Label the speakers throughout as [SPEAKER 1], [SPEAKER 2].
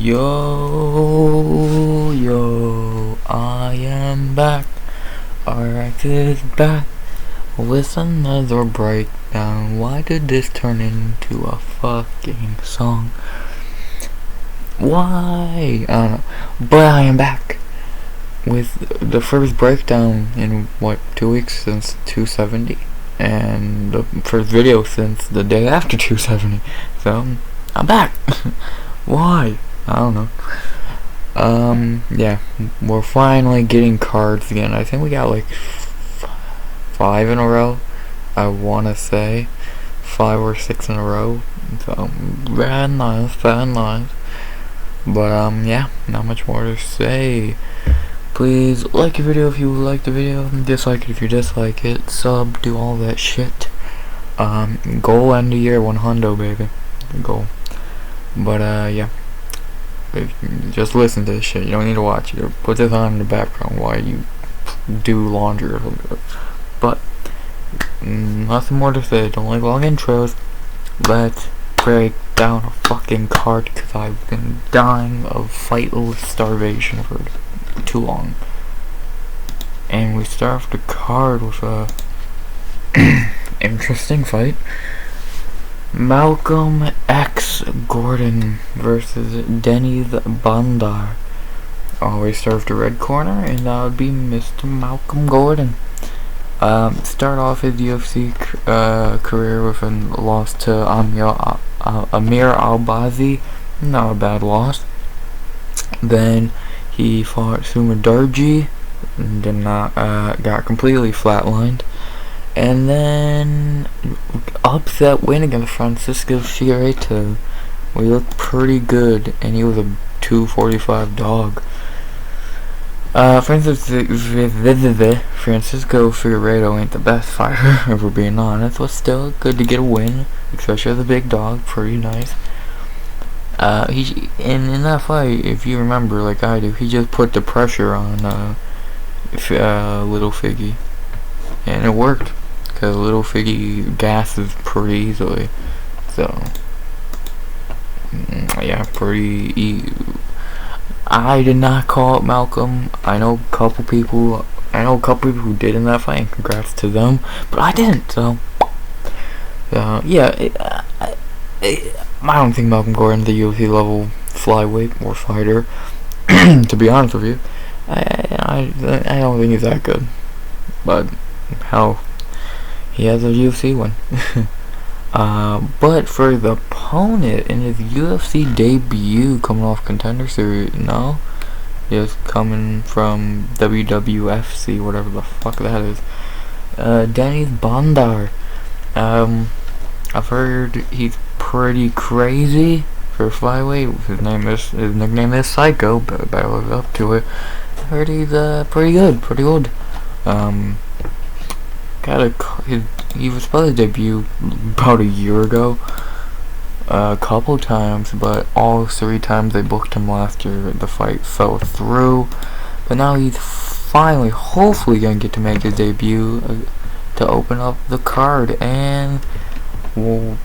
[SPEAKER 1] Yo, I am back. Alright, is back with another breakdown. Why did this turn into a fucking song? Why? I don't know. But I am back with the first breakdown in, 2 weeks since 270? And the first video since the day after 270. So, I'm back. Why? I don't know. Yeah, we're finally getting cards again. I think we got like 5 in a row. I wanna say 5 or 6 in a row. So very nice, very nice. But yeah, not much more to say. Please like the video if you like the video, dislike it if you dislike it, sub, do all that shit. Goal end of year 100, baby. Goal. But yeah, just listen to this shit. You don't need to watch it. Or put this on in the background while you do laundry or something. But nothing more to say. Don't like long intros. Let's break down a fucking card because I've been dying of fightless starvation for too long. And we start off the card with a interesting fight. Malcolm X Gordon versus Denny the Bandar. Always serve the red corner, and that would be Mr. Malcolm Gordon. Start off his UFC career with a loss to Amir Albazi. Not a bad loss. Then he fought Sumadarji and did not got completely flatlined. And then upset win against Francisco Figueiredo. We looked pretty good, and he was a 245 dog. Francisco Figueiredo ain't the best fighter, if we're being honest, but still good to get a win, especially as a big dog. Pretty nice. In that fight, if you remember, like I do, he just put the pressure on Little Figgy, and it worked. Because Little Figgy gasses pretty easily. So, yeah, I did not call it Malcolm. I know a couple people who did in that fight, and congrats to them. But I didn't, so. Yeah, I don't think Malcolm Gordon's the UFC level flyweight or fighter. To be honest with you, I don't think he's that good. But, hell, he has a UFC win. But for the opponent in his UFC debut, coming off Contender Series, no, just coming from WWFC, whatever the fuck that is. Denny Bandar. I've heard he's pretty crazy for a flyweight. His nickname is Psycho, but I live up to it. I heard he's pretty good. He was supposed to debut about a year ago, a couple times, but all 3 times they booked him last year, the fight fell through. But now he's finally, hopefully, gonna get to make his debut to open up the card, and well,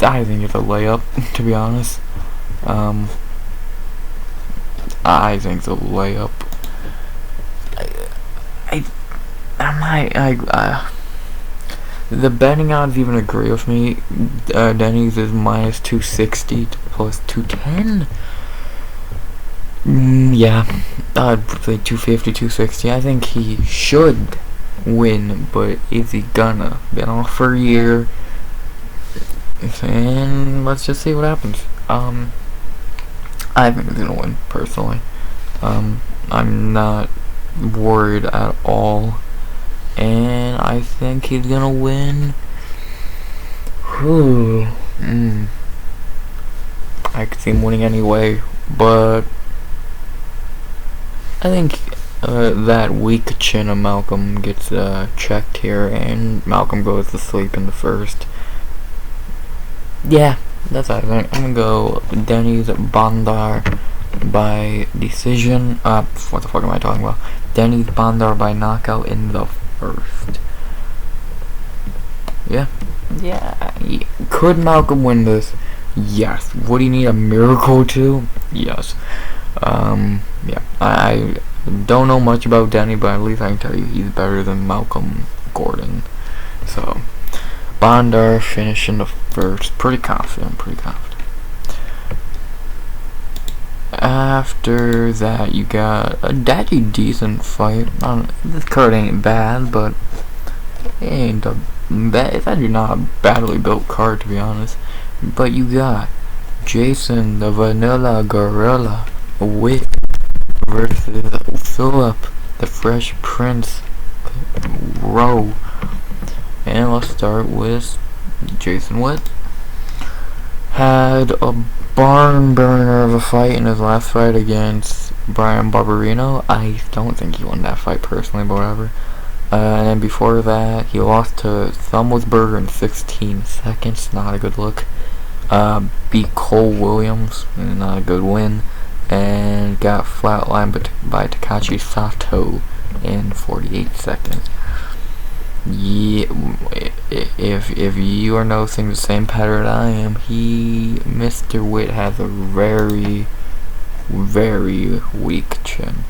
[SPEAKER 1] I think it's a layup, to be honest. I think it's a layup. The betting odds even agree with me. Denny's is minus 260 to plus 210. Yeah, I'd say 250, 260. I think he should win, but is he gonna? Been off for a year, and let's just see what happens. I think he's gonna win, personally. I'm not worried at all. And I think he's gonna win. I could see him winning anyway, but I think that weak chin of Malcolm gets checked here, and Malcolm goes to sleep in the first. Yeah, that's what I think. I'm gonna go Denny's Bandar by decision. What the fuck am I talking about? Denny's Bandar by knockout in the first. Yeah. Could Malcolm win this? Yes. Would he need a miracle to? yes. Yeah. I don't know much about Denny, but at least I can tell you he's better than Malcolm Gordon. So, Bandar finishing the first. Pretty confident. After that, you got a decent fight. This card ain't bad, but it ain't it's actually not a badly built card, to be honest. But you got Jason the Vanilla Gorilla Witt versus Philip the Fresh Prince Rowe. And let's start with Jason Witt. Had a barn burner of a fight in his last fight against Brian Barberino. I don't think he won that fight personally, but whatever. And then before that, he lost to Thumblesberger in 16 seconds. Not a good look. Beat Cole Williams. Not a good win. And got flatlined by Takashi Sato in 48 seconds. Yeah, if you are noticing the same pattern I am, Mr. Witt has a very, very weak chin.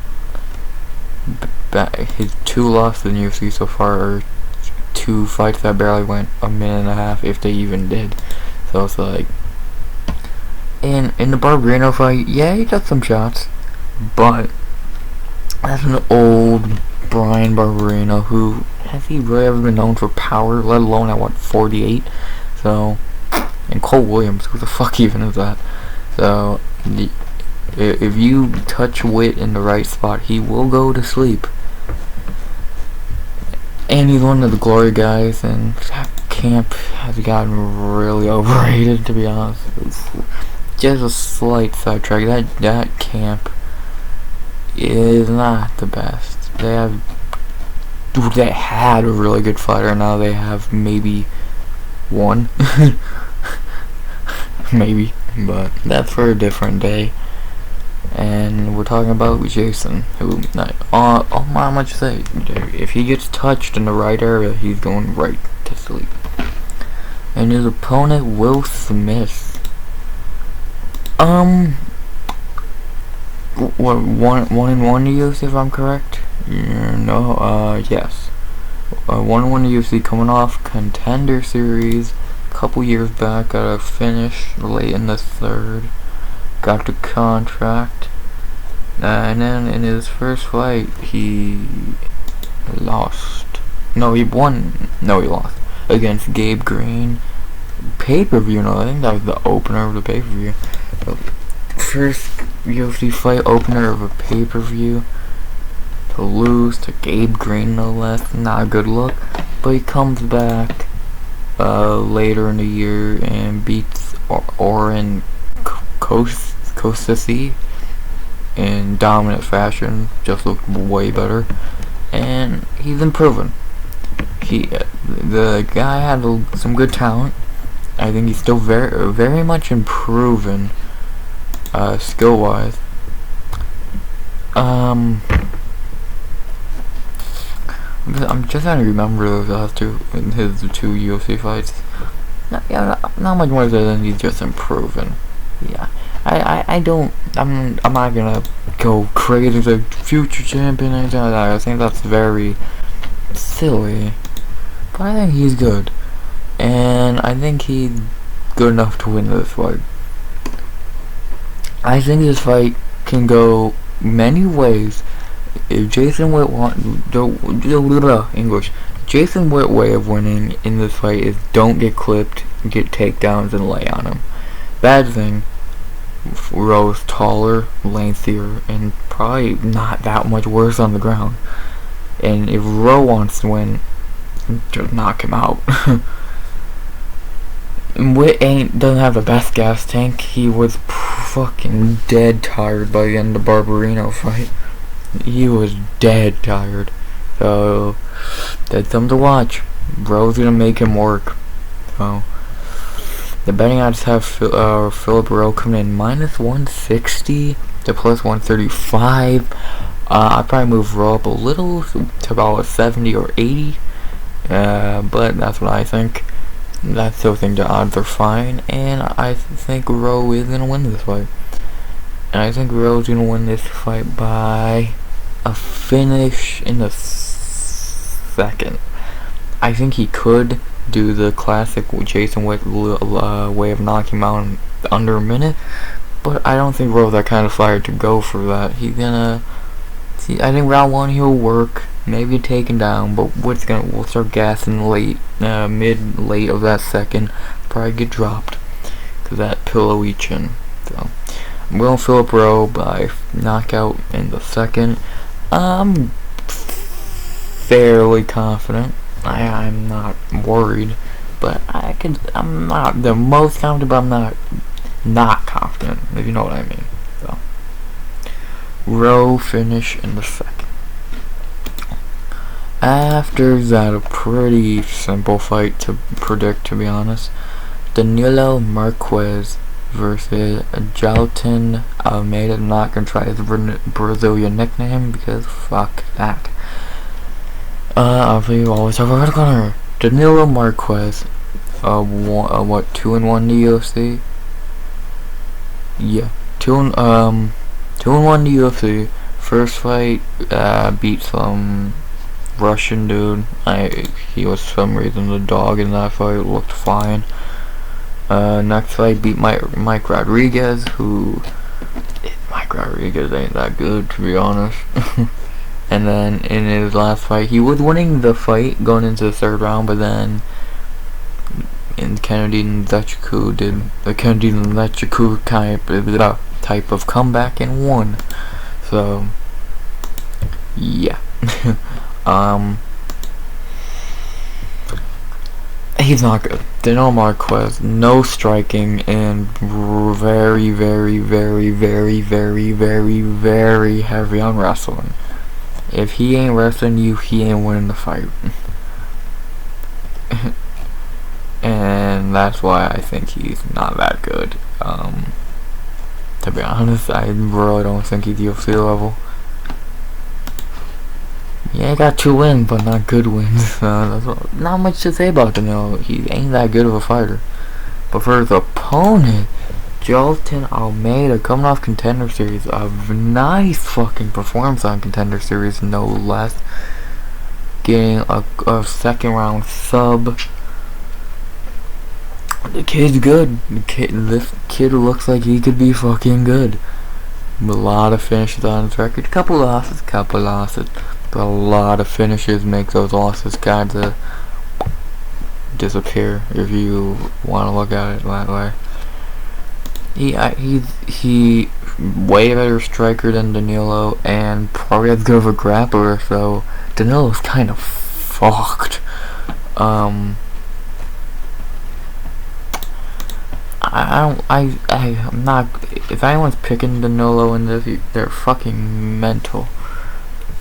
[SPEAKER 1] His 2 losses in UFC so far are 2 fights that barely went a minute and a half, if they even did. So it's like, in the Barberino fight, yeah, he took some shots, but that's an old Brian Barberino who, has he really ever been known for power, let alone at 48? So, and Cole Williams, who the fuck even is that? So, if you touch Witt in the right spot, he will go to sleep. And he's one of the glory guys, and that camp has gotten really overrated, to be honest. It's just a slight sidetrack. That camp is not the best. They had a really good fighter. Now they have maybe one, maybe, but that's for a different day. And we're talking about Jason, who, how much to say? If he gets touched in the right area, he's going right to sleep. And his opponent, Will Smith. What, 1-1 to UFC, if I'm correct? Yes. 1-1 to UFC, coming off Contender Series a couple years back. Got a finish late in the 3rd. Got the contract. And then in his first fight, he lost. No, he won. No, he lost. Against Gabe Green. Pay-per-view, no, I think that was the opener of the pay-per-view. First UFC fight opener of a pay-per-view. To lose to Gabe Green, no less. Not a good look. But he comes back later in the year and beats Oren Kosasi in dominant fashion. Just looked way better. And he's improving. The guy had some good talent. I think he's still very, very much improving, skill-wise. I'm just trying to remember those last his two UFC fights. Not much more than he's just improving. Yeah, I'm not gonna go crazy as a future champion or anything like that. I think that's very silly. But I think he's good. And I think he's good enough to win this fight. I think this fight can go many ways. If Jason Witt Jason Witt way of winning in this fight is don't get clipped, get takedowns, and lay on him. Bad thing, Rowe's taller, lengthier, and probably not that much worse on the ground. And if Rowe wants to win, just knock him out. Witt doesn't have the best gas tank. He was fucking dead tired by the end of the Barberino fight. He was dead tired. So that's something to watch. Rowe's gonna make him work. So the betting odds have Philip Rowe coming in -160 to +135. I'd probably move Rowe up a little to about 70 or 80. But that's what I think. I still think the odds are fine, and I think Rowe is gonna win this fight. And I think Rowe's gonna win this fight by a finish in the second. I think he could do the classic Jason Wick way of knocking him out in under a minute, but I don't think Rowe's that kind of fighter to go for that. He's gonna see. I think round 1 he'll work, maybe take him down, but we'll start gassing late, mid-late of that second. Probably get dropped because that pillowy chin. So I'm going Philip Rowe by knockout in the second. I'm fairly confident. I'm not worried, but I'm not the most confident, but I'm not confident, if you know what I mean. So Rowe finish in the second. After that, a pretty simple fight to predict, to be honest. Danilo Marquez versus Julian Almeida. I'm not gonna try his Brazilian nickname because fuck that. Alvey always have a red corner. Danilo Marquez, what, 2-1 in the UFC? Yeah, 2-1 in the UFC. First fight, beat some Russian dude. He was for some reason the dog in that fight. Looked fine. Next fight, beat Mike Rodriguez, who Mike Rodriguez ain't that good, to be honest. And then in his last fight, he was winning the fight going into the third round, but then Kennedy Nzechukwu did the Kennedy Nzechukwu type of comeback and won. So yeah. He's not good. Danilo Marquez, no striking and very, very, very, very, very, very, very heavy on wrestling. If he ain't wrestling you, he ain't winning the fight. And that's why I think he's not that good. To be honest, I really don't think he's UFC level. Yeah, he got 2 wins, but not good wins. Not much to say about Danilo. He ain't that good of a fighter. But for his opponent, Julian Almeida, coming off Contender Series, a nice fucking performance on Contender Series, no less. Getting a second round sub. The kid's good. This kid looks like he could be fucking good. A lot of finishes on his record. Couple losses. But a lot of finishes make those losses kind of disappear, if you want to look at it that way. He way better striker than Danilo, and probably as good of a grappler. So Danilo's kind of fucked. I'm not. If anyone's picking Danilo in this, they're fucking mental.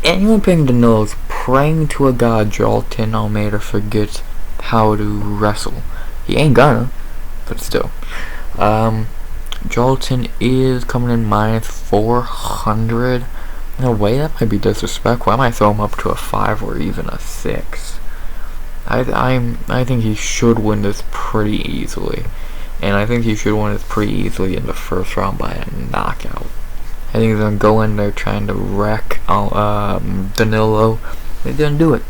[SPEAKER 1] Anyone picking Danilo is praying to a god Julian Almeida forgets how to wrestle. He ain't gonna, but still. Julian is coming in minus 400. No way, that might be disrespectful. I might throw him up to a 5 or even a 6. I think he should win this pretty easily. And I think he should win this pretty easily in the first round by a knockout. I think he's gonna go in there trying to wreck Danilo. He's gonna do it.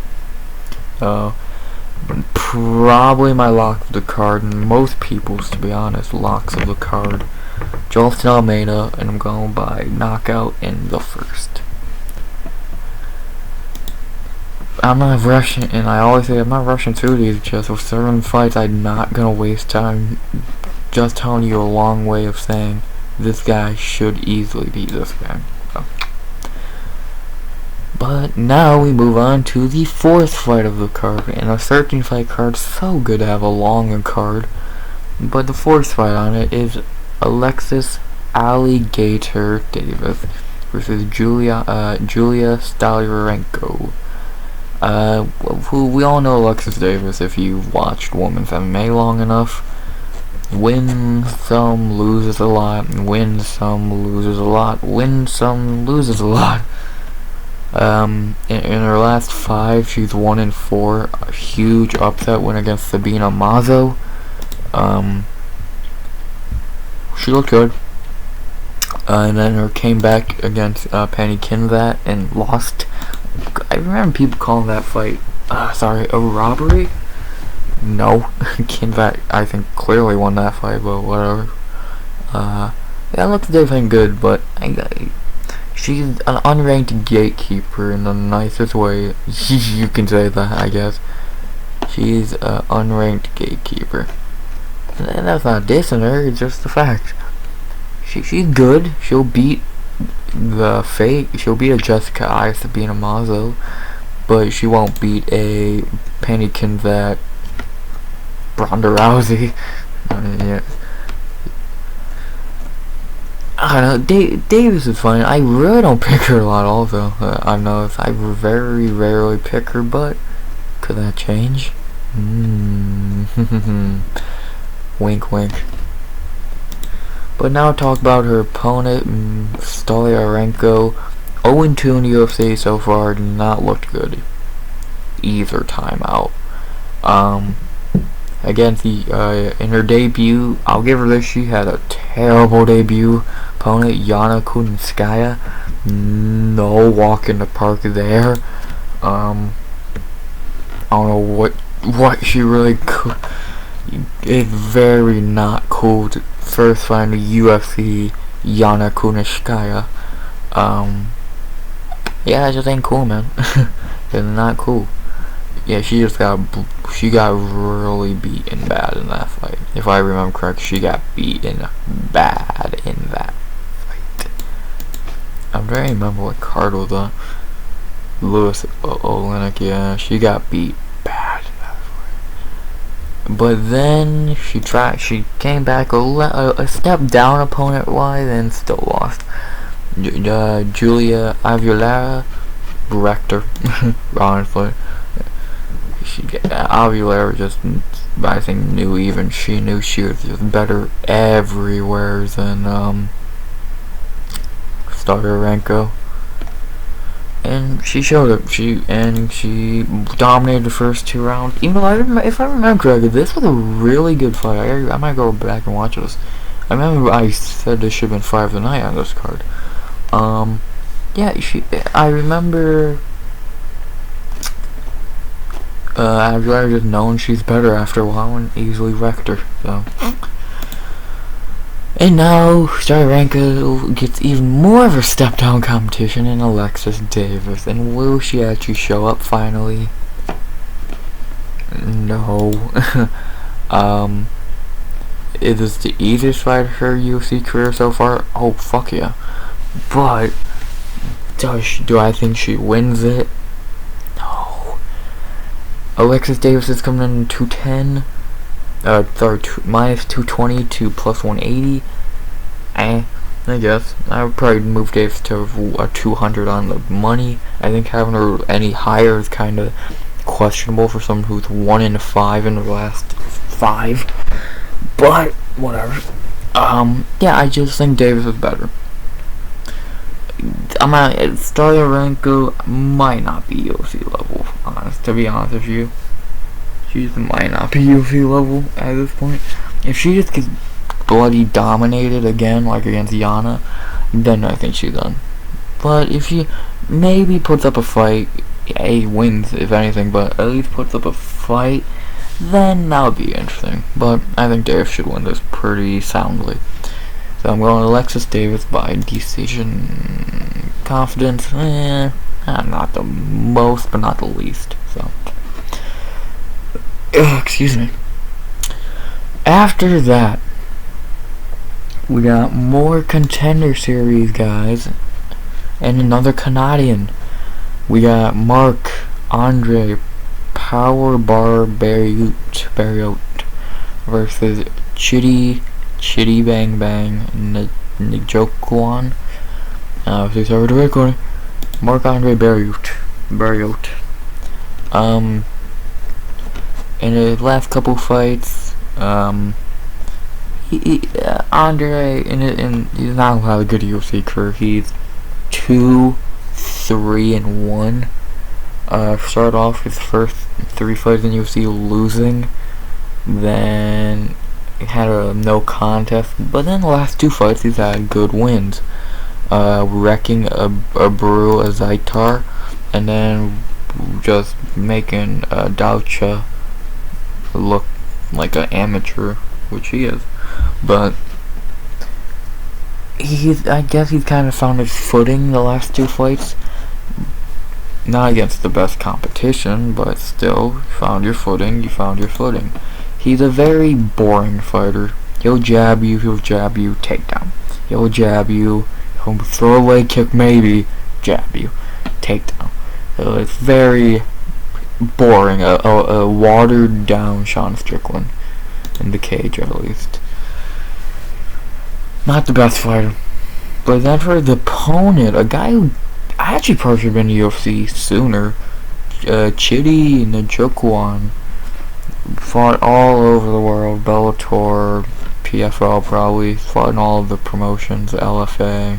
[SPEAKER 1] Probably my lock of the card, and most people's, to be honest, locks of the card. Julian Almeida, and I'm going by knockout in the first. I'm not rushing, and I always say I'm not rushing through these. Just with certain fights, I'm not gonna waste time. Just telling you a long way of saying this guy should easily beat this guy. So. But now we move on to the 4th fight of the card, and a 13 fight card. So good to have a longer card. But the 4th fight on it is Alexis Alligator Davis versus Julia Stoliarenko. Who we all know Alexis Davis if you've watched women's MMA long enough. Wins some, loses a lot. Wins some, loses a lot. Wins some, loses a lot. In her last 5, she's 1-4. A huge upset win against Sabina Mazo. She looked good. And then her came back against Penny Kinvat and lost. I remember people calling that fight, a robbery? No. Kinvat, I think, clearly won that fight, but whatever. That looks different good, but she's an unranked gatekeeper in the nicest way you can say that, I guess. She's an unranked gatekeeper. And that's not dissing her, it's just the fact. She's good. She'll beat she'll beat a Jessica Ice to beat a Mazo, but she won't beat a Penny Kinvat Ronda Rousey. Yeah. I don't know. Davis is funny. I really don't pick her a lot. Also, I know I very rarely pick her, but could that change? Wink, wink. But now talk about her opponent, Stoliarenko. 0-2 in the UFC so far. Not looked good either time out. Against in her debut, I'll give her this. She had a terrible debut. Opponent Yana Kunitskaya. No walk in the park there. I don't know what she really could. It's very not cool to first find a UFC Yana Kunitskaya. Yeah, it just ain't cool, man. It's not cool. Yeah, she got really beaten bad in that fight. If I remember correct, she got beaten bad in that fight. I'm trying to remember what card was on. Lewis Olenek, yeah, she got beat bad in that fight. But then she came back a step down opponent-wise and still lost. Julia Avila, Rector, honestly. Avila just, I think, she knew she was just better everywhere than Stoliarenko, and she showed it. She dominated the first 2 rounds. Even though if I remember correctly, this was a really good fight. I might go back and watch this. I remember I said this should have been 5 of the night on this card. Yeah, I remember. I've just known she's better after a while and easily wrecked her, so. And now, Stoliarenko gets even more of a step-down competition in Alexis Davis. And will she actually show up finally? No. Is this the easiest fight of her UFC career so far? Oh, fuck yeah. But, do I think she wins it? Alexis Davis is coming in 210, minus 220 to plus 180. I guess I would probably move Davis to a 200 on the money. I think having her any higher is kind of questionable for someone who's 1-5 in the last 5. But whatever. Yeah, I just think Davis is better. Stoliarenko might not be UFC level, to be honest with you. She just might not be UFC level at this point. If she just gets bloody dominated again, like against Yana, then I think she's done. But if she maybe puts up a fight, wins if anything, but at least puts up a fight, then that would be interesting. But I think Dave should win this pretty soundly. So I'm going Alexis Davis by decision. Confidence, not the most, but not the least. So, excuse me. After that, we got more Contender Series guys, and another Canadian. We got Marc-Andre Powerbar Barriot versus Chitty Bang Bang Njokuan. Please over the recording. Marc-Andre Barriot. In his last couple fights, Andre, he's not had a good UFC career. He's 2-3-1. Started off his first 3 fights in UFC losing, then had a no contest, but then the last 2 fights he's had good wins. Wrecking a Brew, a Zaitar, and then just making Daucha look like an amateur, which he is. But I guess he's kind of found his footing the last 2 fights. Not against the best competition, but still, you found your footing. He's a very boring fighter. He'll jab you, takedown. He'll jab you, he'll throw a leg kick maybe, jab you, takedown. So it's very boring, a watered down Shawnee Strickland, in the cage at least. Not the best fighter. But then for the opponent, a guy who I actually probably should have been in UFC sooner, Chidi Njokuan, fought all over the world, Bellator, PFL probably, fought in all of the promotions, LFA,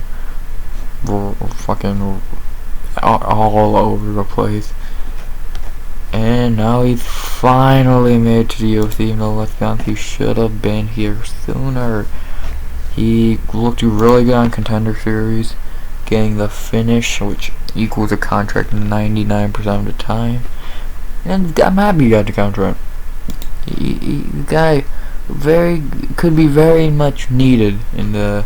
[SPEAKER 1] fucking all over the place. And now he's finally made it to the UFC, even though, let's be honest, he should have been here sooner. He looked really good on Contender Series, getting the finish, which equals a contract 99% of the time. And I'm happy he got the contract. The guy could be very much needed in the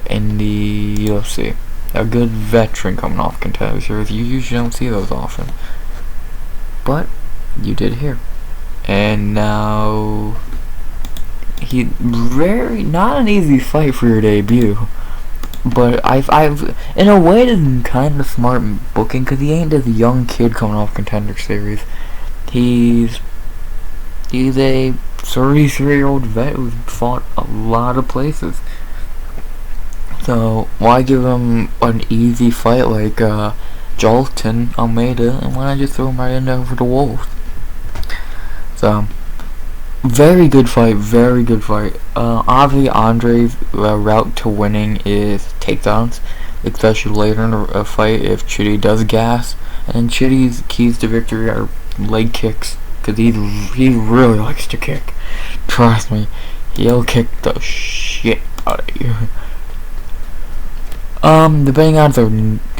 [SPEAKER 1] UFC. A good veteran coming off Contender Series. You usually don't see those often, but you did here. And now not an easy fight for your debut. But I've in a way it's kind of smart booking, because he ain't this young kid coming off Contender Series. He's a 33-year-old vet who's fought a lot of places. So why give him an easy fight like Julian, Almeida, and why not just throw him right in there for the Wolves? So very good fight. Obviously, Andre's route to winning is takedowns, especially later in a fight if Chidi does gas. And Chidi's keys to victory are leg kicks, because he really likes to kick. Trust me, he'll kick the shit out of you. The betting odds are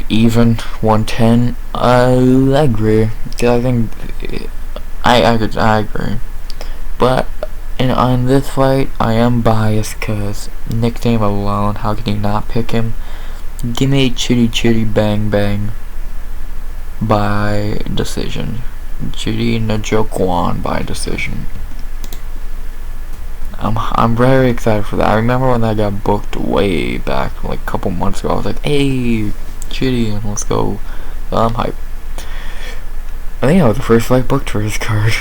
[SPEAKER 1] even, 110. I agree. I think I agree. But on this fight, I am biased because nickname alone, how can you not pick him? Give me Chidi Bang Bang by decision. Chidi Njokuan by decision. I'm very excited for that. I remember when that got booked way back, like a couple months ago. I was like, hey, Chidi, let's go. So I'm hyped. I think that was the first fight booked for his card.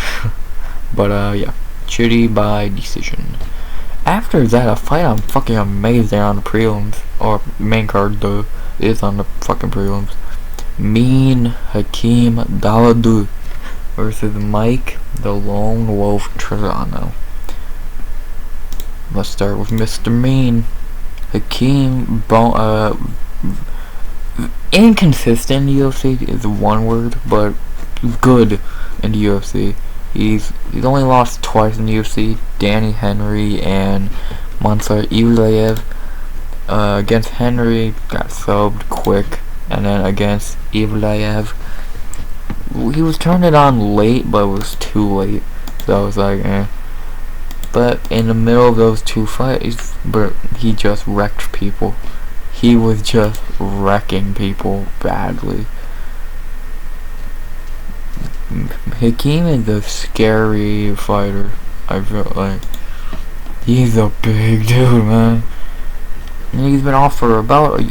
[SPEAKER 1] But yeah. Chidi by decision. After that, a fight I'm fucking amazed they're on the prelims, or main card though, is on the fucking prelims. Mean Hakeem Dawodu versus Mike the Lone Wolf Trelano. Let's start with Mr. Mean. Hakeem inconsistent in the UFC is one word, but good in the UFC. He's only lost twice in the UFC, Danny Henry and Mansur Evlaev. Against Henry, got subbed quick, and then against Evlaev, he was turning it on late, but it was too late. So I was like, eh. But in the middle of those 2 fights, he just wrecked people. He was just wrecking people badly. Hakeem is a scary fighter. I feel like he's a big dude, man. And he's been off for about a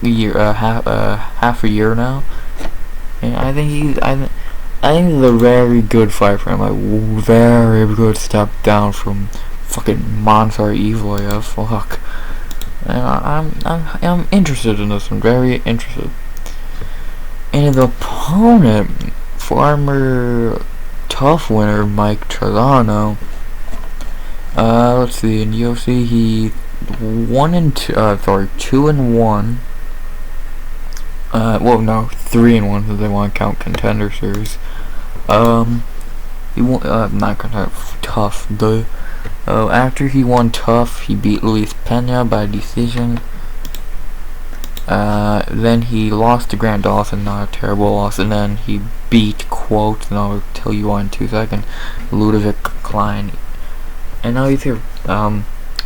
[SPEAKER 1] year, half a year now. And I think he's a very good fight for him. Like very good step down from fucking Mansur Evlaev. Fuck. And I'm interested in this one. Very interested. And his opponent, former tough winner Mike Trelano. Let's see, in UFC he 2-1. Well, no, 3-1 if they want to count Contender Series. He won, not Contender, tough. After he won tough, he beat Luis Pena by decision. Then he lost to Grant Dawson, not a terrible loss, and then he beat, quote, and I'll tell you why in 2 seconds, Ludovic Klein. And now he's here.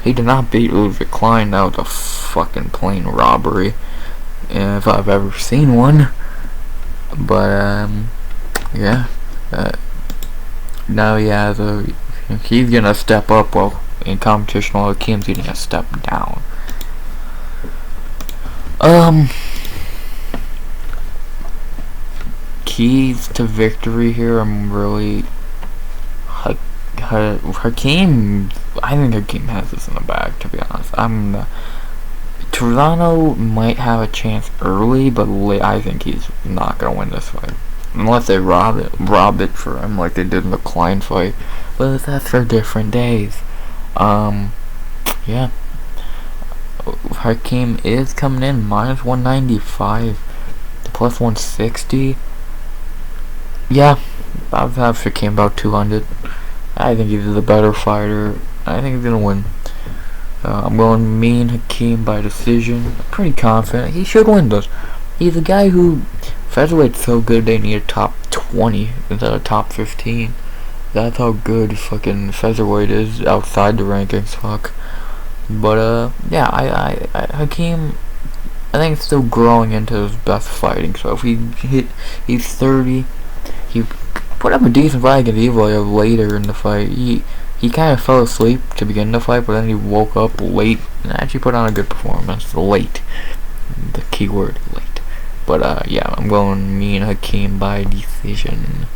[SPEAKER 1] He did not beat Ludovic Klein. That was a fucking plain robbery, if I've ever seen one. But, yeah. Now he has he's gonna step up, well, in competition while Hakeem's gonna step down. Keys to victory here, I'm really... Hakeem, I think Hakeem has this in the bag, to be honest. Trelano might have a chance early, but I think he's not gonna win this fight. Unless they rob it for him like they did in the Klein fight. But that's for different days. Yeah. Hakeem is coming in minus 195 to plus 160. Yeah, I've had Hakeem about 200. I think he's the better fighter. I think he's gonna win. I'm going mean Hakeem by decision. I'm pretty confident he should win this. He's a guy who featherweight's so good they need a top 20 instead of top 15. That's how good fucking featherweight is outside the rankings. Fuck. But yeah, Hakeem, I think it's still growing into his best fighting. So if he's 30, he put up a decent fight against Evo later in the fight. He kind of fell asleep to begin the fight, but then he woke up late and actually put on a good performance. Late, the keyword late. But yeah, I'm going mean Hakeem by decision.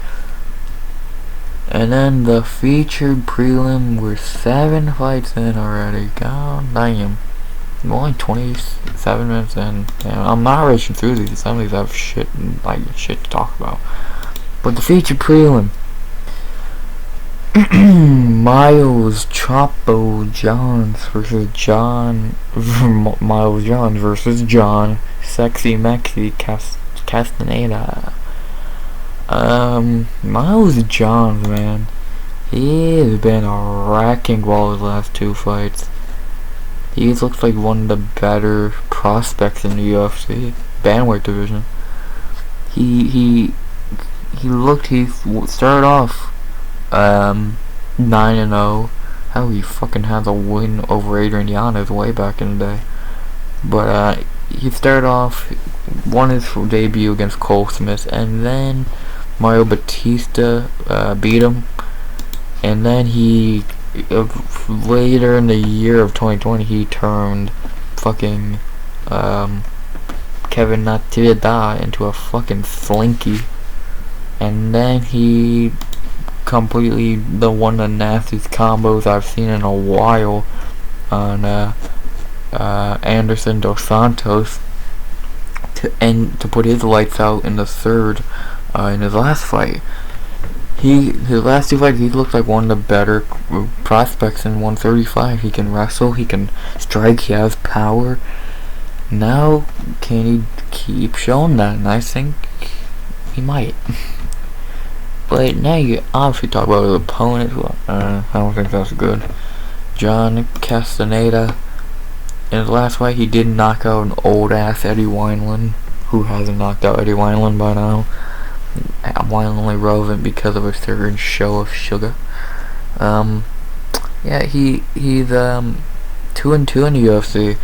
[SPEAKER 1] And then the featured prelim, we're 7 fights in already. God damn. I'm only 27 minutes in. Damn, I'm not rushing through these. Some of these have shit to talk about. But the featured prelim. Miles Chapo Johns versus John. Miles Johns versus John Sexy Mexi Castaneda. Miles Johns, man, he has been a wrecking ball his last 2 fights. He looks like one of the better prospects in the UFC bantamweight division. He started off 9-0. How he fucking has a win over Adrian Yanez way back in the day. But he started off, won his debut against Cole Smith, and then Mario Batista beat him, and then he later in the year of 2020 he turned fucking Kevin Natividad into a fucking slinky, and then he completely one of the nastiest combos I've seen in a while on Anderson Dos Santos to put his lights out in the third. In his last fight, his last 2 fights, he looked like one of the better prospects in 135. He can wrestle, he can strike, he has power. Now, can he keep showing that? And I think he might. But now you obviously talk about his opponent. I don't think that's good. John Castaneda. In his last fight, he did knock out an old ass Eddie Wineland. Who hasn't knocked out Eddie Wineland by now? Violently relevant because of a certain show of sugar. Yeah, he's 2-2 in the UFC.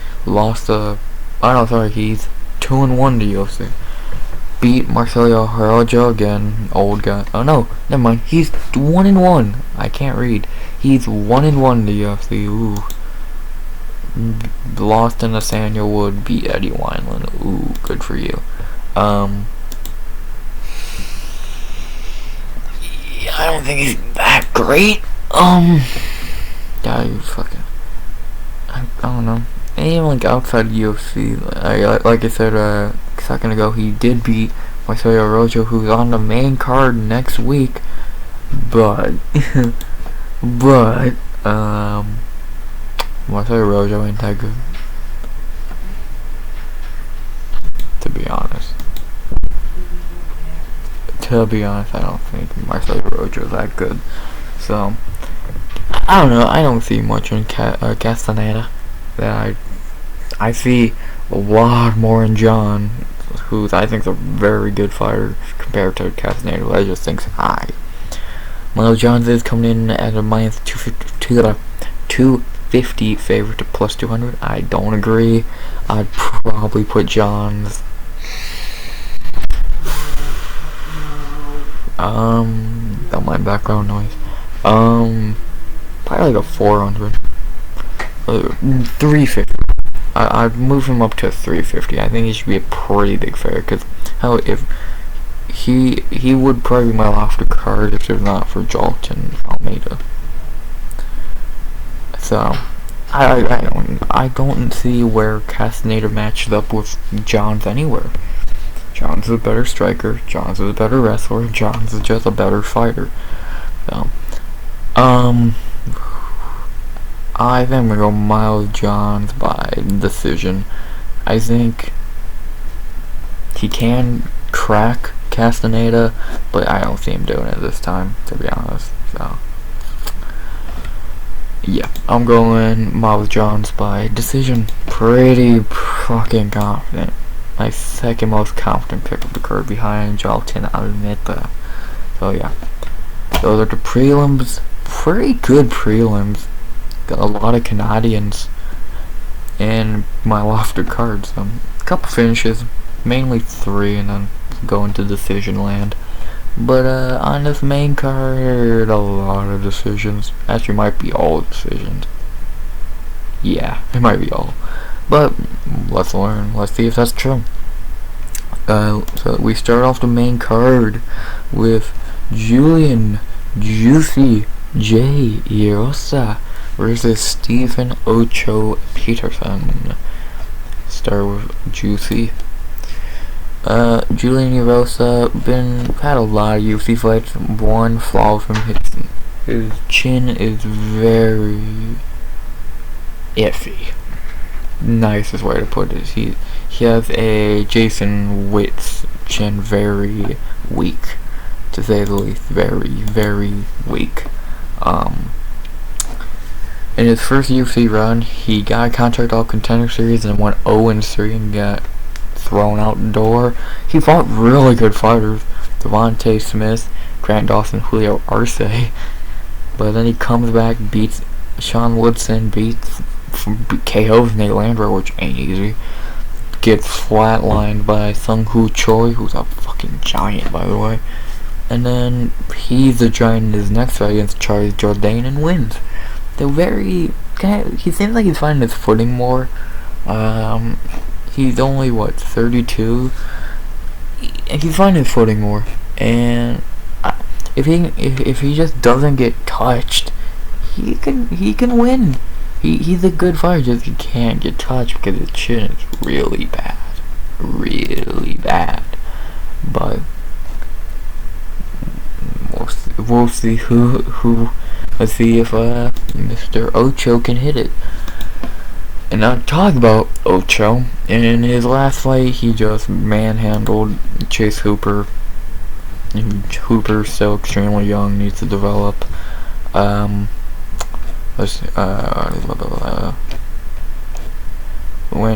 [SPEAKER 1] He's 2-1 in the UFC. Beat Marcelo Araujo again, old guy. Oh no, never mind. He's 1-1. I can't read. He's 1-1 in the UFC. Ooh. Lost in Nathaniel Wood, beat Eddie Wineland. Ooh, good for you. I don't think he's that great. Yeah, you fucking. I don't know. And even like outside UFC, like I said a second ago, he did beat Marcelo Rojo, who's on the main card next week. But, Marcelo Rojo ain't that good, to be honest. I don't think Marcelo Rojo is that good. So, I don't know. I don't see much in Castaneda. That I see a lot more in John, who I think is a very good fighter compared to Castaneda, who I just think's high. Miles Johns is coming in at a minus 250 favorite to plus 200. I don't agree. I'd probably put Johns. Don't mind background noise. Probably like a 400. 350. I'd move him up to 350. I think he should be a pretty big favorite, because how if he would probably be my lofty card if it's not for Julian Almeida. So I don't see where Castaneda matches up with Johns anywhere. Johns is a better striker. Johns is a better wrestler. Johns is just a better fighter. So I think I'm gonna go Miles Johns by decision. I think he can crack Castaneda, but I don't see him doing it this time, to be honest. So yeah, I'm going Miles Johns by decision. Pretty fucking confident. My second most confident pick of the card behind Julian Almeida. So yeah, those are the prelims. Pretty good prelims. Got a lot of Canadians in my lofted cards. A couple finishes, mainly 3, and then go into decision land. But on this main card, a lot of decisions. Actually, might be all decisions. Yeah, it might be all. But let's learn. Let's see if that's true. So we start off the main card with Julian Juicy J Yosa versus Stephen Ocho Peterson. Start with Juicy. Julian Yosa had a lot of UFC fights. One flaw from his chin is very iffy. Nicest way to put it. He has a Jason Witt's chin, very weak, to say the least. Very weak. In his first UFC run, he got a contract all contender series and went 0-3 and got thrown out the door. He fought really good fighters, Devontae Smith, Grant Dawson, Julio Arce, but then he comes back, beats Sean Woodson, beats KO's Nate Landwehr, which ain't easy, gets flatlined by Sung Hoo Choi, who's a fucking giant, by the way, and then he's a giant in his next fight against Charles Jourdain and wins. He seems like he's finding his footing more. He's only 32. He's finding his footing more, and if he just doesn't get touched, he can win. He's a good fighter, just he can't get touched because his chin is really bad. But we'll see who. Let's see if Mr. Ocho can hit it. And now talk about Ocho. In his last fight, he just manhandled Chase Hooper. Hooper's still extremely young, needs to develop. When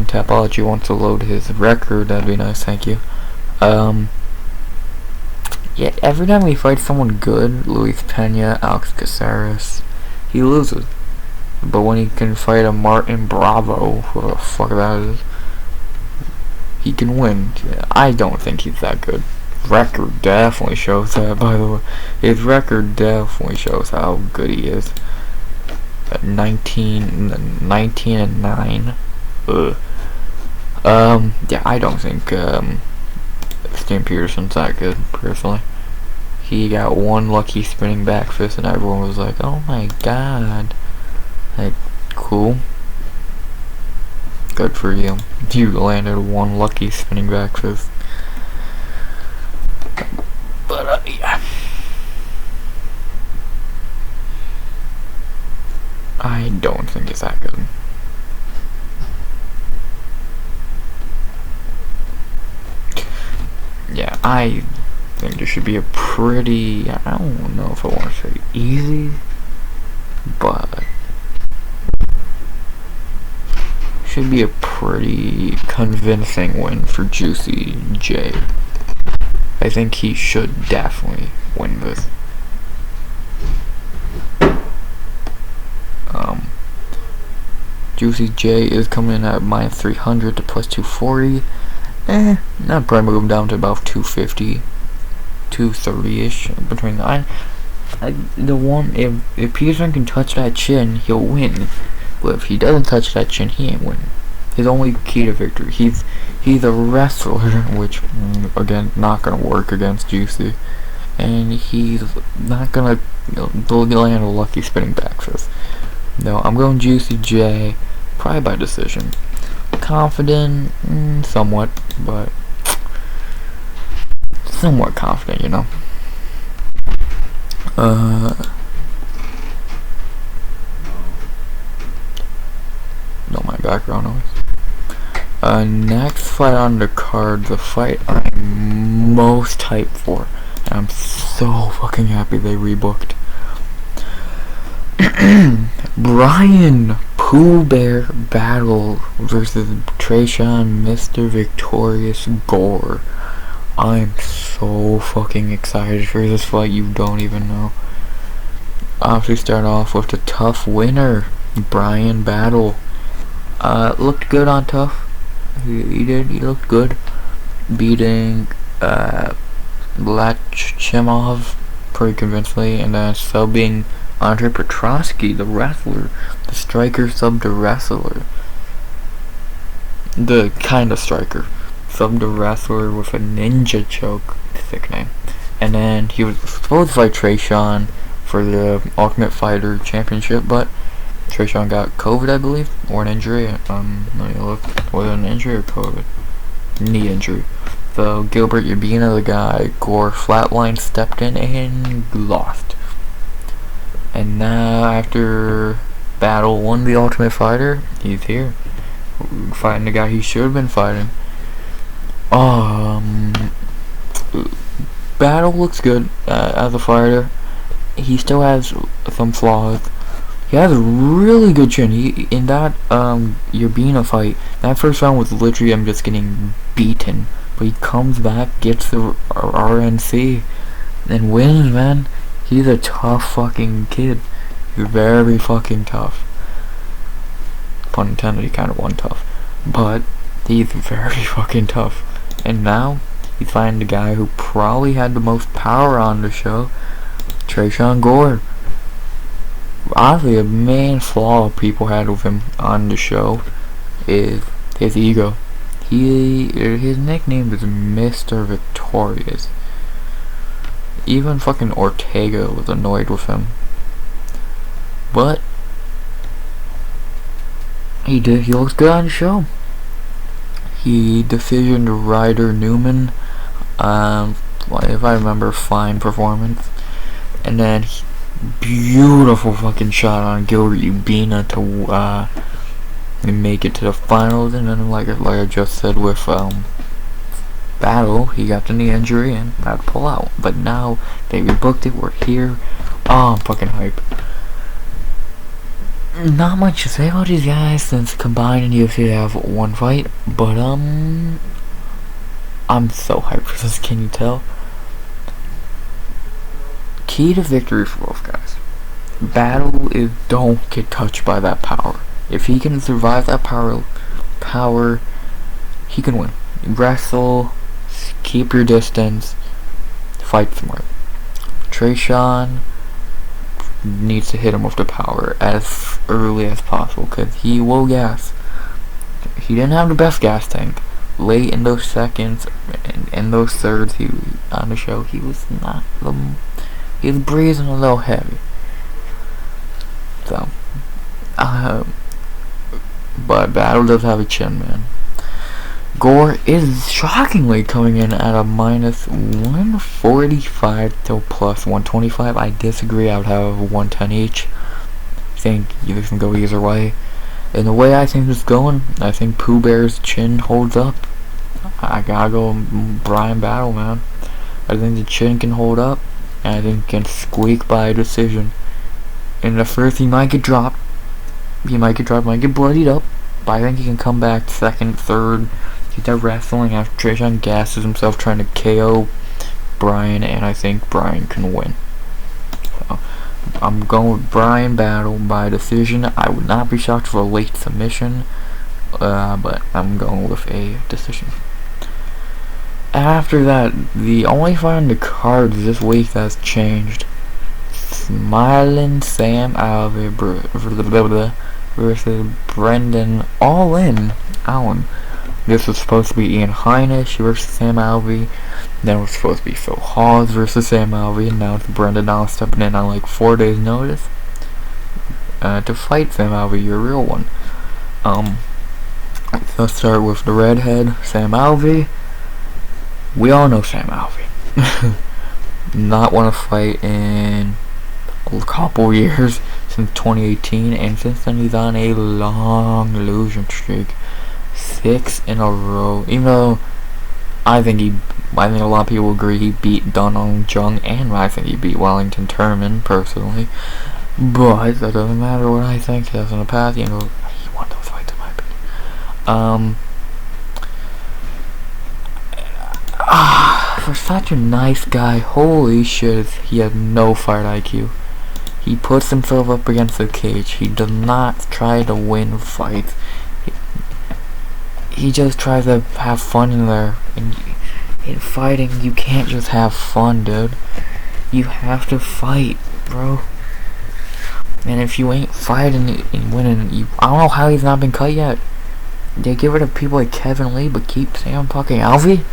[SPEAKER 1] Tapology wants to load his record, that'd be nice, thank you. Yeah, every time he fights someone good, Luis Pena, Alex Caceres, he loses. But when he can fight a Martin Bravo, who the fuck that is, he can win. I don't think he's that good. Record definitely shows that, by the way. His record definitely shows how good he is. At 19-9. Ugh. Yeah, I don't think Stan Peterson's that good, personally. He got one lucky spinning back fist and everyone was like, oh my god. Like, cool. Good for you. You landed one lucky spinning back fist. But, yeah. I don't think it's that good. Yeah, I think there should be a pretty, I don't know if I want to say easy, but should be a pretty convincing win for Juicy J. I think he should definitely win this. Juicy J is coming in at minus 300 to plus 240. I'd probably move him down to about 250, 230-ish between the. If Peterson can touch that chin, he'll win. But if he doesn't touch that chin, he ain't winning. His only key to victory. He's a wrestler, which again not gonna work against Juicy, and he's not gonna land a lucky spinning back fist. No, I'm going Juicy J, probably by decision. Confident, somewhat, but somewhat confident, you know. Don't mind background noise. Next fight on the card, the fight I'm most hyped for, and I'm so fucking happy they rebooked. Brian Pooh Bear Battle versus Treyshawn Mr. Victorious Gord. I'm so fucking excited for this fight, you don't even know. Obviously start off with the tough winner, Brian Battle. Looked good on tough. He looked good. Beating Lachimov pretty convincingly, and then subbing Andre Petrosky, the wrestler, the striker subbed the wrestler. The kind of striker. Subbed the wrestler with a ninja choke. Sick name. And then he was supposed to fight Treyshawn for the Ultimate Fighter Championship, but Treyshawn got COVID, I believe, or an injury. Let me look. Was it an injury or COVID? Knee injury. So Gilbert Urbina, the guy Gord flatline, stepped in and lost. And now after Battle won the Ultimate Fighter, he's here fighting the guy he should have been fighting. Battle looks good as a fighter. He still has some flaws. He has a really good chin. In that Urbina fight, that first round was literally him just getting beaten. But he comes back, gets the RNC, and wins, man. He's a tough fucking kid. He's very fucking tough. Pun intended, he kind of won tough. But he's very fucking tough. And now, he's fighting the guy who probably had the most power on the show, Treyshawn Gord. Obviously, a main flaw people had with him on the show is his ego. His nickname is Mr. Victorious. Even fucking Ortega was annoyed with him. But he looks good on the show. He decisioned Ryder Newman. If I remember, fine performance. And then beautiful fucking shot on Gilbert Urbina to make it to the finals. And then like I just said with Battle, he got the knee injury and had to pull out. But now they rebooked it. We're here. Oh, I'm fucking hype. Not much to say about these guys since combined in UFC they have one fight. But I'm so hyped for this. Can you tell? Key to victory for both guys. Battle is don't get touched by that power. If he can survive that power, he can win. Wrestle, keep your distance, fight smart. Treyshawn needs to hit him with the power as early as possible because he will gas. He didn't have the best gas tank. Late in those seconds and in those thirds on the show, he was not he was breathing a little heavy. So but Battle does have a chin, man. Gord is shockingly coming in at a minus 145 to plus 125. I disagree. I would have 110 each. I think this can go either way. And the way I think this is going, I think Pooh Bear's chin holds up. I gotta go Brian Battle, man. I think the chin can hold up, and I think it can squeak by a decision. in the first he might get dropped. He might get dropped, might get bloodied up. But I think he can come back second, third. He's there wrestling after Treyshawn gasses himself trying to KO Brian, and I think Brian can win. So, I'm going with Brian Battle by decision. I would not be shocked for a late submission, but I'm going with a decision. After that, the only fight on the cards this week that's changed: Smiling Sam Alvey versus Brendan All In Allen. This was supposed to be Ian Heinisch versus Sam Alvey. Then it was supposed to be Phil Hawes versus Sam Alvey, and now it's Brendan Allen stepping in on like 4 days' notice to fight Sam Alvey, your real one. Let's start with the redhead, Sam Alvey. We all know Sam Alvey. Not won a fight in a couple years, since 2018, and since then he's on a long losing streak. 6 in a row. Even though I think a lot of people agree he beat Dunham Jung, and I think he beat Wellington Turman personally. But that doesn't matter what I think. He has in the past. You know, he won those fights in my opinion. For such a nice guy, holy shit, he has no fight IQ. He puts himself up against the cage. He does not try to win fights. He just tries to have fun in there. And in fighting, you can't just have fun, dude. You have to fight, bro. And if you ain't fighting and winning, I don't know how he's not been cut yet. They get rid of people like Kevin Lee, but keep Sam fucking Alvey.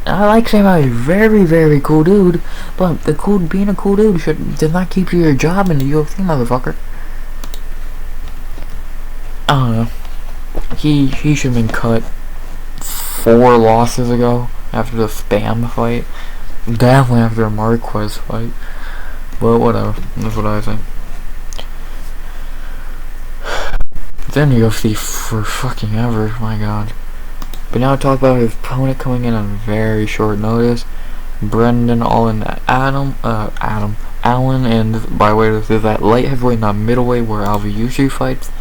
[SPEAKER 1] I like Sam Alvey, very, very cool dude. But being a cool dude does not keep you your job in the UFC, motherfucker. I don't know. He should have been cut 4 losses ago after the Spam fight. Definitely after the Marquez fight. But whatever. That's what I think. Then UFC for fucking ever. My god. But now talk about his opponent coming in on very short notice. Brendan Allen Allen, and by the way, this is that light heavyweight, not middleweight, where Alvey usually fights.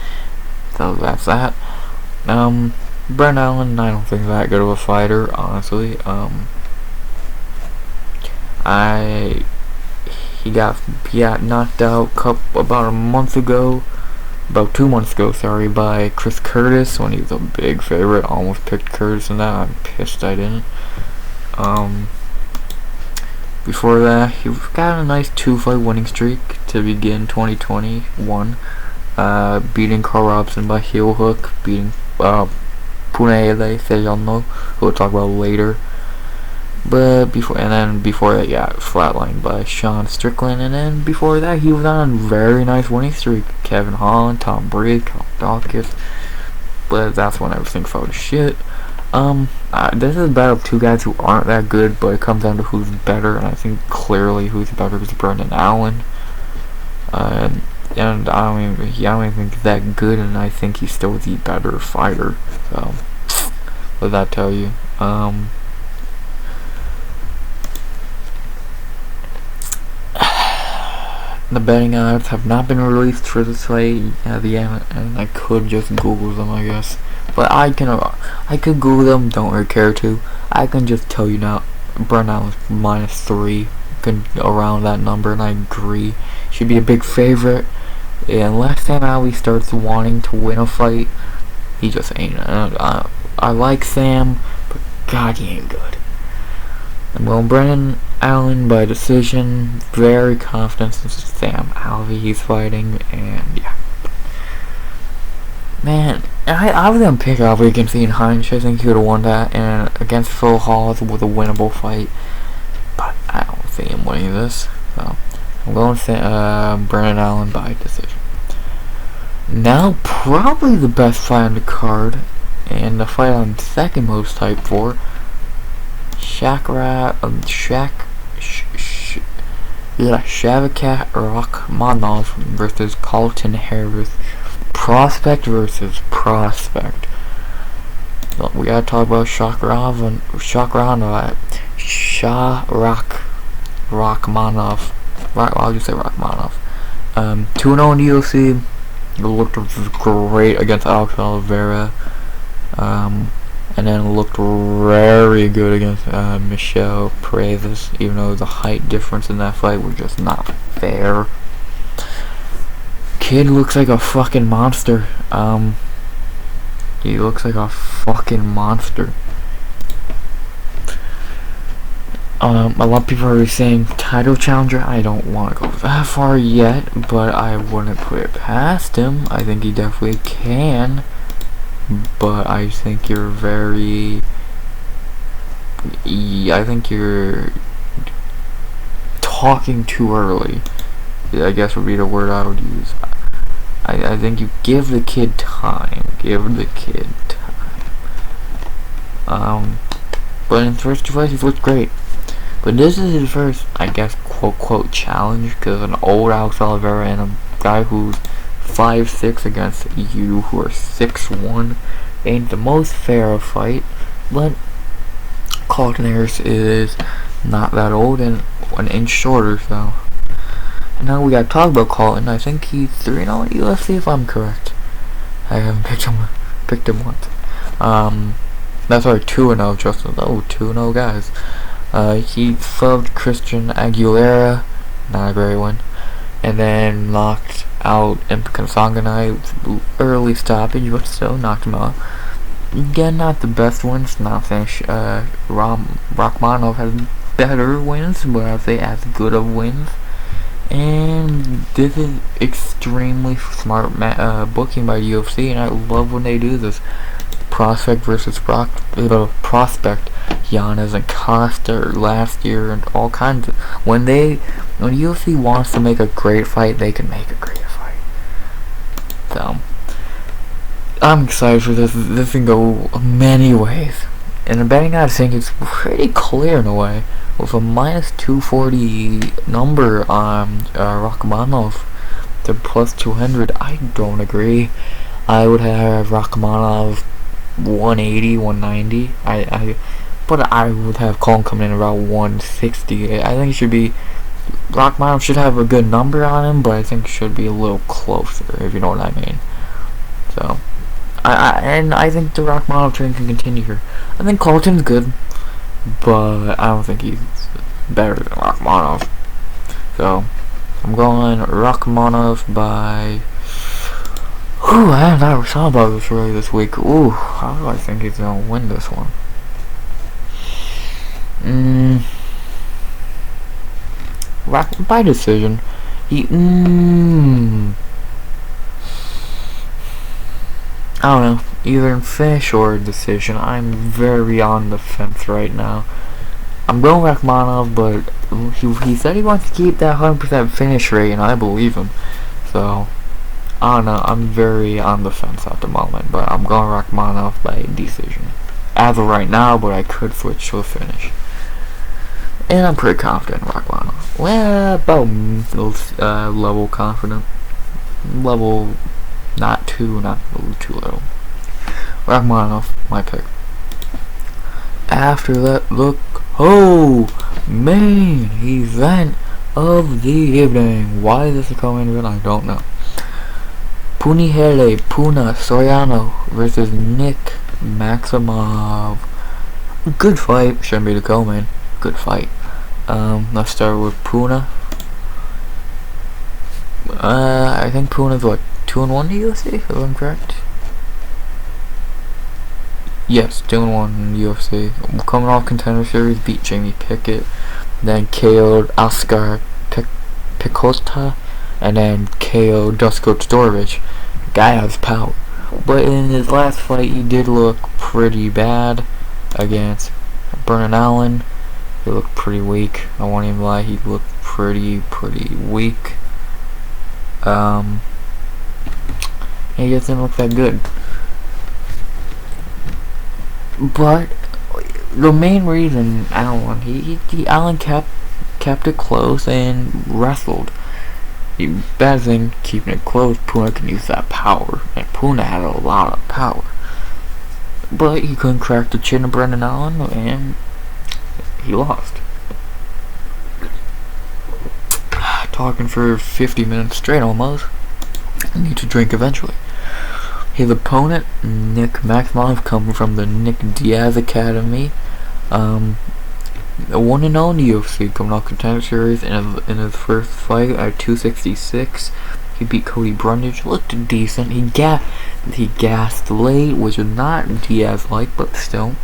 [SPEAKER 1] So that's that. Brendan Allen, I don't think that good of a fighter, honestly. He got knocked out about 2 months ago, sorry, by Chris Curtis when he was a big favorite. Almost picked Curtis in that. I'm pissed I didn't. Before that, he got a nice 2-fight winning streak to begin 2021. Beating Carl Robson by heel hook, beating Punele Sejano, who we'll talk about later. But before that, yeah, flatlined by Shawnee Strickland, and then before that, he was on a very nice winning streak. Kevin Holland, Tom Brady, Carl Dawkins. But that's when everything fell to shit. This is a battle of 2 guys who aren't that good, but it comes down to who's better, and I think clearly who's better is Brendan Allen. And I don't even think he's that good, and I think he's still the better fighter. So, what does that tell you? The betting odds have not been released for this fight and I could just Google them, I guess. But I could Google them, don't really care to. I can just tell you now, Brendan Allen's -3, around that number, and I agree. Should be a big favorite. Unless Sam Alvey starts wanting to win a fight, he just ain't. I like Sam, but God, he ain't good. I'm going Brendan Allen by decision. Very confident since it's Sam Alvey he's fighting, and yeah. Man, I was gonna pick Alvey against Ian Heinisch. I think he would have won that, and against Phil Hawes was a winnable fight. But I don't see him winning this. So I'm going Brendan Allen by decision. Now, probably the best fight on the card, and the fight I'm second most hyped for. Shavkat Rakhmonov versus Carlton Harris. Prospect versus prospect. We gotta talk about Rakhmonov. I'll just say Rakhmonov. 2-0 in the UFC. Looked great against Alex Oliveira. And then looked very good against Michelle Pravis, even though the height difference in that fight was just not fair. Kid looks like a fucking monster. He looks like a fucking monster. A lot of people are saying title challenger. I don't want to go that far yet, but I wouldn't put it past him. I think he definitely can. But I think you're I think you're talking too early, I guess would be the word I would use. I think you give the kid time. But in the first 2 fights, he's looked great. But this is his first, I guess, quote challenge, because an old Alex Oliveira and a guy who's 5'6" against you who are 6'1" ain't the most fair of fight. But Carlton Harris is not that old and 1 inch shorter, so. And now we gotta talk about Carlton. I think he's 3-0 in UFC if I'm correct. I haven't picked him once. That's our 2-0, Justin. Oh, 2-0 guys. He subbed Christian Aguilera, not a great one, and then knocked out Impican Sanganai, early stoppage, but still knocked him out. Again, not the best wins. Not saying Rachmanov has better wins, but I'd say as good of wins. And this is extremely smart booking by UFC, and I love when they do this. Prospect versus prospect, Giannis and Costa last year, and all kinds of. When UFC wants to make a great fight, they can make a great fight. So I'm excited for this. This can go many ways. And the betting I think it's pretty clear in a way. With a -240 number on Rachmanov to +200, I don't agree. I would have Rachmanov 180, 190. But I would have Colin coming in about 160. I think it should be. Rachmanov should have a good number on him, but I think it should be a little closer, if you know what I mean. So, I think the Rachmanov train can continue here. I think Colton's good, but I don't think he's better than Rachmanov. So, I'm going Rachmanov by. Ooh, I never thought about this really this week. Ooh, how do I think he's gonna win this one? By decision. I don't know. Either in finish or decision. I'm very on the fence right now. I'm going Rachmanov, but he said he wants to keep that 100% finish rate, and I believe him. So, I don't know. I'm very on the fence at the moment, but I'm going Rachmanov by decision. As of right now, but I could switch to a finish. And I'm pretty confident in Rachmanov. Well, about level confident. Level not too little. Rachmanov, my pick. After that, look, main event of the evening. Why this is co-main event, I don't know. Punihele Puna Soriano versus Nick Maximov. Good fight. Shouldn't be the co-main. Good fight. Let's start with Puna. I think Puna's what, 2-1 to UFC, if I'm correct? Yes, 2-1 in UFC. Coming off Contender Series, beat Jamie Pickett, then KO'd Oscar Picota, and then KO'd Dusko Todorovic. Guy has power. But in his last fight, he did look pretty bad against Brennan Allen. He looked pretty weak. I won't even lie, he looked pretty weak. He just didn't look that good. But the main reason Allen kept it close and wrestled. The bad thing, keeping it close, Puna can use that power, and Puna had a lot of power. But he couldn't crack the chin of Brendan Allen, and he lost. talking for 50 minutes straight almost. I need to drink eventually. His opponent, Nick Maxwell, coming from the Nick Diaz Academy. 1-0 in the UFC, coming off Contender Series in his first fight at 266. He beat Cody Brundage, looked decent. He gassed late, which is not Diaz-like, but still.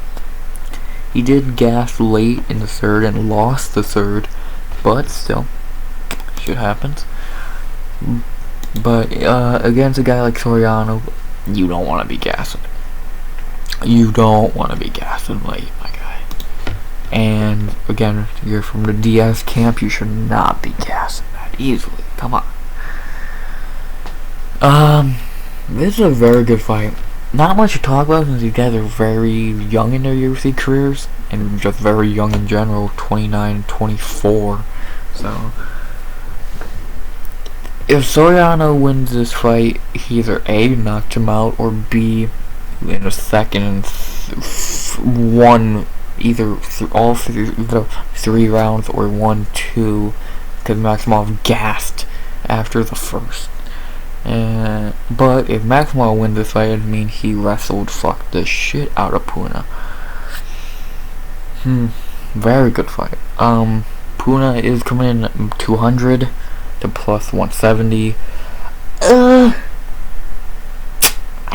[SPEAKER 1] He did gas late in the third and lost the third, but still, shit happens. But against a guy like Trelano, you don't want to be gassing. You don't want to be gassing late, my guy. And again, you're from the Diaz camp, you should not be gassing that easily. Come on. This is a very good fight. Not much to talk about since these guys are very young in their UFC careers and just very young in general, 29 and 24. So if Soriano wins this fight, he either A, knocked him out, or B, in the second and won either all the 3 rounds or 1-2, because Maximov gassed after the first. But if Maxwell wins this fight, it'd mean he fucked the shit out of Puna. Very good fight. Puna is coming in 200 to plus 170. I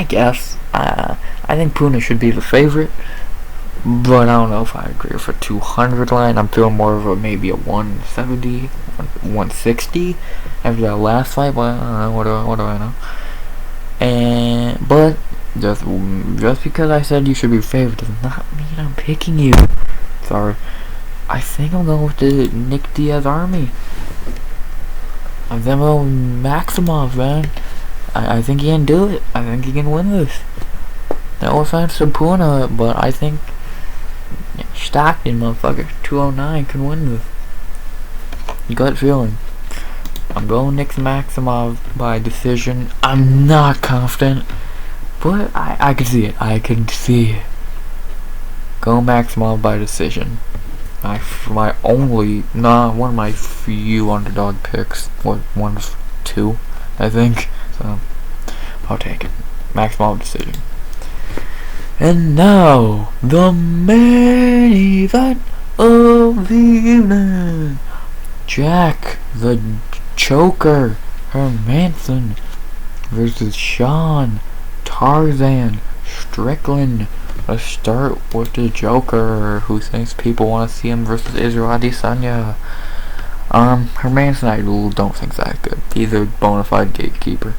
[SPEAKER 1] guess. I think Puna should be the favorite, but I don't know if I agree with a 200 line. I'm feeling more of maybe a 170, 160 after that last fight, but I don't know, what do I know? But just because I said you should be favored does not mean I'm picking you. Sorry. I think I'm going with the Nick Diaz army. I'm going Maximov, man. I think he can do it. I think he can win this. No offense to Puna, but I think Stockton, motherfucker, 209 can win this. Gut feeling. I'm going Nick Maximov by decision. I'm not confident, but I can see it. I can see it. Go Maximov by decision. One of my few underdog picks. One of 2, I think. So I'll take it. Maximov decision. And now the main event of the evening. Jack the Choker Hermanson versus Sean Tarzan Strickland. Let's start with the Joker, who thinks people want to see him versus Israel Adesanya. Hermanson, I don't think that good. He's a bona fide gatekeeper.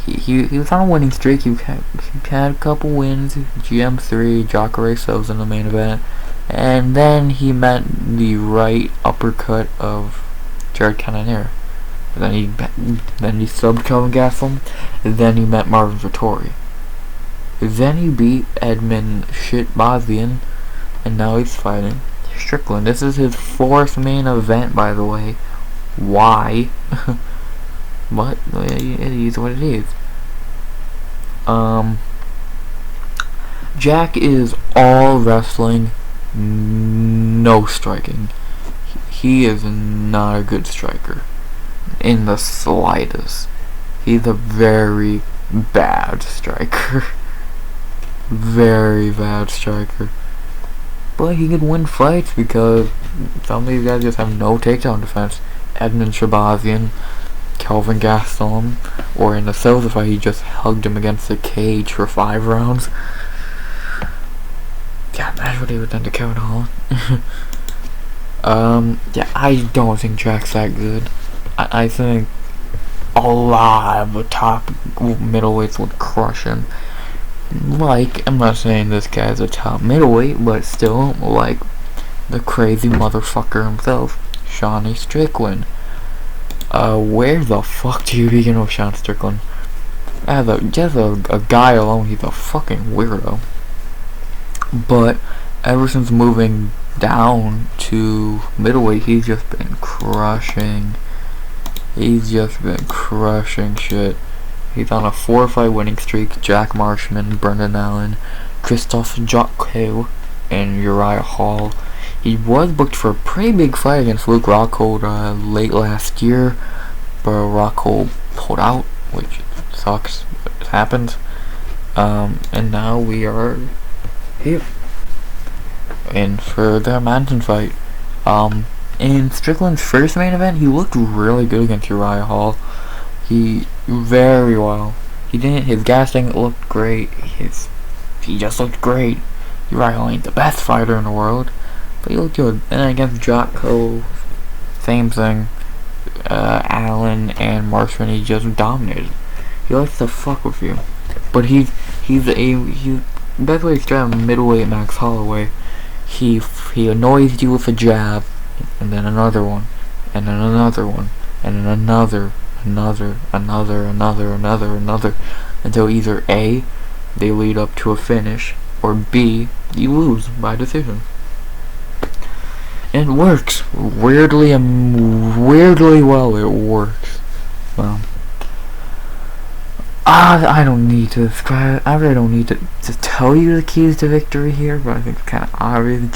[SPEAKER 1] He was on a winning streak. He had a couple wins. GM3, Jacare Silva's in the main event. And then he met the right uppercut of Jared Cannonier. Then he subbed Kelvin Gastelum. Then he met Marvin Vettori. Then he beat Edmund Bosnian. And now he's fighting Strickland. This is his 4th main event, by the way. Why? But it is what it is. Jack is all wrestling, no striking. He is not a good striker in the slightest. He's a very bad striker. Very bad striker. But he could win fights because some of these guys just have no takedown defense. Edmund Shabazian, Kelvin Gastelum, or in the Silva fight, he just hugged him against the cage for 5 rounds. Yeah, imagine what he would have done to Kevin Holland. Yeah, I don't think Jack's that good. I think a lot of the top middleweights would crush him. Like, I'm not saying this guy's a top middleweight, but still, like, the crazy motherfucker himself, Shawnee Strickland. Where the fuck do you begin with Shawn Strickland? As a guy alone, he's a fucking weirdo. But ever since moving down to middleweight, he's just been crushing. He's just been crushing shit. He's on a 4-fight winning streak. Jack Marshman, Brendan Allen, Christoph Jocko, and Uriah Hall. he was booked for a pretty big fight against Luke Rockhold late last year, but Rockhold pulled out, which sucks, but it happens. And now we are here. And for the Manson fight, in Strickland's first main event, he looked really good against Uriah Hall. He very well. His gas tank looked great. He just looked great. Uriah Hall ain't the best fighter in the world, but he looked good. And then against Jocko, same thing. Allen and Marshman, he just dominated. He likes to fuck with you, but he's best way to describe him, middleweight Max Holloway. He annoys you with a jab, and then another one, and then another one, and then another, until either A, they lead up to a finish, or B, you lose by decision. And it works. Weirdly well, it works. Well, I don't need to describe it. I really don't need to tell you the keys to victory here, but I think it's kind of obvious.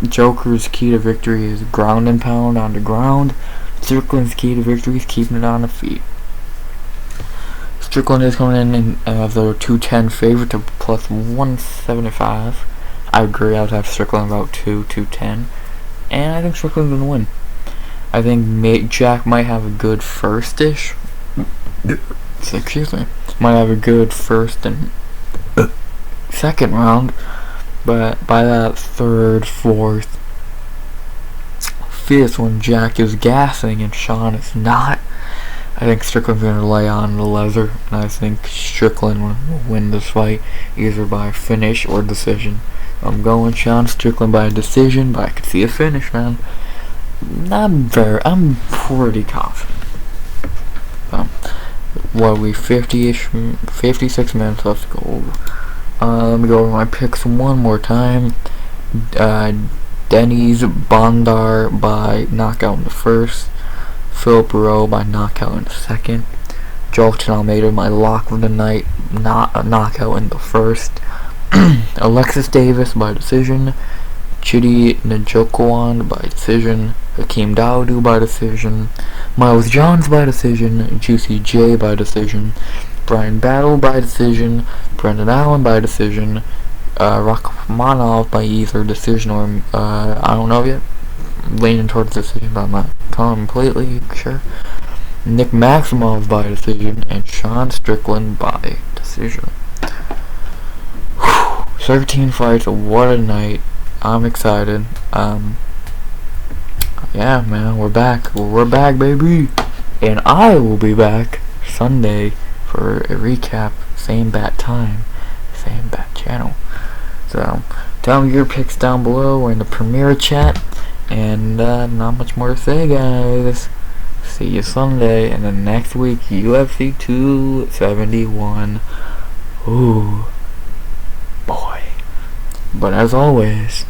[SPEAKER 1] Joker's key to victory is ground and pound on the ground. Strickland's key to victory is keeping it on the feet. Strickland is coming in as a 210 favorite to plus 175. I agree, I would have Strickland about 210. And I think Strickland's going to win. I think Jack might have a good first-ish. Excuse me. Might have a good first and second round. But by that third, fourth, fifth, when Jack is gassing and Sean is not, I think Strickland's going to lay on the leather. And I think Strickland will win this fight either by finish or decision. I'm going Sean Strickland by a decision, but I could see a finish, man. I'm pretty confident. What are we, 50-ish, 56 minutes left to go over. Let me go over my picks one more time. Denny's Bandar by knockout in the first. Philip Rowe by knockout in the second. Julian Almeida, my lock of the night, knockout in the first. Alexis Davis by decision. Chidi Njokuan by decision. Hakeem Dawodu by decision. Miles Johns by decision. Juicy J by decision. Brian Battle by decision. Brendan Allen by decision. Rachmanov by either decision or I don't know yet. Leaning towards decision, but I'm not completely sure. Nick Maximov by decision, and Sean Strickland by decision. 13 fights, what a night. I'm excited. Yeah, man, we're back. We're back, baby. And I will be back Sunday for a recap. Same bat time, same bat channel. So, tell me your picks down below or in the premiere chat. And not much more to say, guys. See you Sunday, and then next week UFC 271. Ooh, boy. But as always,